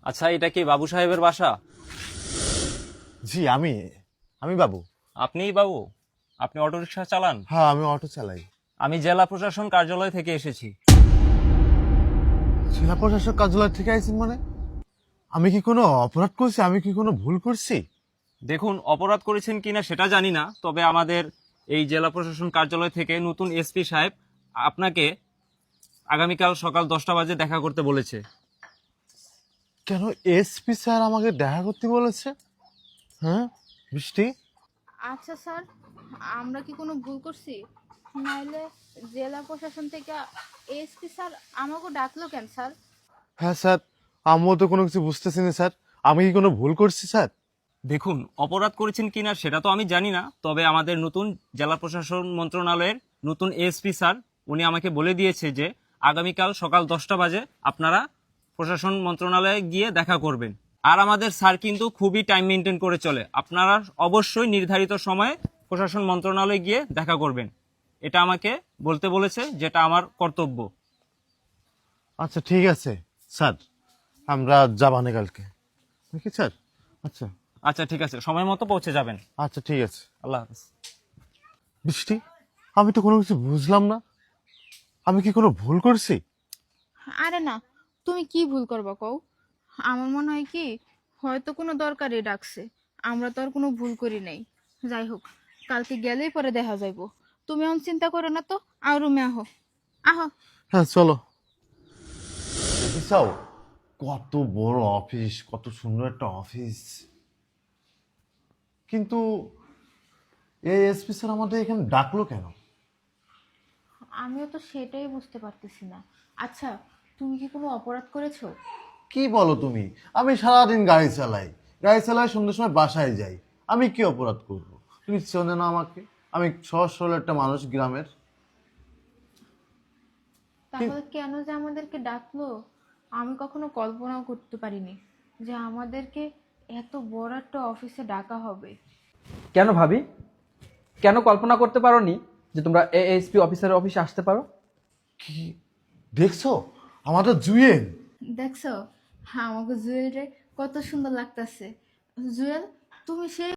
আচ্ছা, এটা কি বাবু সাহেবের বাসা? জি আমি আমি বাবু। আপনিই বাবু? আপনি অটোরিকশা চালান? হ্যাঁ, আমি অটো চালাই। আমি জেলা প্রশাসন কার্যালয় থেকে এসেছি। জেলা প্রশাসক কার্যালয় থেকে আইছেন মানে? আমি কি কোনো অপরাধ করছি? আমি কি কোনো ভুল করছি? দেখুন, অপরাধ করেছেন কিনা সেটা জানি না, তবে আমাদের এই জেলা প্রশাসন কার্যালয় থেকে নতুন এসপি সাহেব আপনাকে আগামীকাল সকাল 10টা বাজে দেখা করতে বলেছে। কেন এসপি স্যার আমাকে দেখা করতে বলেছে? হ্যাঁ বৃষ্টি, আচ্ছা স্যার, আমরা কি কোনো ভুল করছি? নাইলে জেলা প্রশাসন থেকে এসপি স্যার আমাকে ডাকলো কেন স্যার? হ্যাঁ স্যার, আমিও তো কোনো কিছু বুঝতেছি না স্যার। আমি কি কোনো ভুল করছি স্যার? দেখুন, অপরাধ করেছেন কিনা সেটা তো আমি জানি না, তবে আমাদের নতুন জেলা প্রশাসন মন্ত্রণালয়ের নতুন এসপি স্যার উনি আমাকে বলে দিয়েছে যে আগামীকাল সকাল 10টা বাজে আপনারা প্রশাসন মন্ত্রণালয়ে গিয়ে দেখা করবেন। আর আমাদের স্যার কিন্তু খুবই টাইম মেনটেন করে চলে। আপনারা অবশ্যই নির্ধারিত সময়ে প্রশাসন মন্ত্রণালয়ে গিয়ে দেখা করবেন, এটা আমাকে বলতে বলেছে, যেটা আমার কর্তব্য। আচ্ছা ঠিক আছে স্যার, আমরা যাবানে কালকে নাকি স্যার? আচ্ছা আচ্ছা ঠিক আছে, সময় মতো পৌঁছে যাবেন। আচ্ছা ঠিক আছে। আল্লাহ হাফেজ। বৃষ্টি, আমি তো কোনো কিছু বুঝলাম না। আমি কি কোনো ভুল করছি? আরে না, তুমি কি ভুল করবা কও? আমার মনে হয় কি, হয়তো কোনো দরকারে ডাকছে। আমরা তো আর কোনো ভুল করি নাই। যাই হোক, কালকে গেলেই পরে দেখা যাইবো। তুমি এখন চিন্তা করো না তো, আর রুমে আহো। আহো। হ্যাঁ চলো। দেখিসাও কত বড় অফিস, কত সুন্দর একটা অফিস, কিন্তু এই এসপি স্যার আমাদের এখানে ডাকলো কেন? আমিও তো সেটাই বুঝতে পারতেছি না। আচ্ছা, তুমি কি কোনো অপরাধ করেছো? কি বলো তুমি? আমি সারাদিন গাড়ি চালাই, গাড়ি চালাই, সন্ধ্যের সময় বাসায় যাই। আমি কি অপরাধ করব? তুমি চেনো না আমাকে? আমি সহজ সরল একটা মানুষ, গ্রামের। তাহলে কেন যে আমাদেরকে ডাকলো, আমি কখনো কল্পনাও করতে পারিনি যে আমাদেরকে এত বড় একটা অফিসে ডাকা হবে। কেন ভাবি? কেন কল্পনা করতে পারোনি যে তোমরা এএসপি অফিসারের অফিসে আসতে পারো? কি দেখছো? আমাদের জুয়েল। দেখছো, হ্যাঁ, আমাকে জুয়েল রে কত সুন্দর লাগতাছে। জুয়েল, তুমি সেই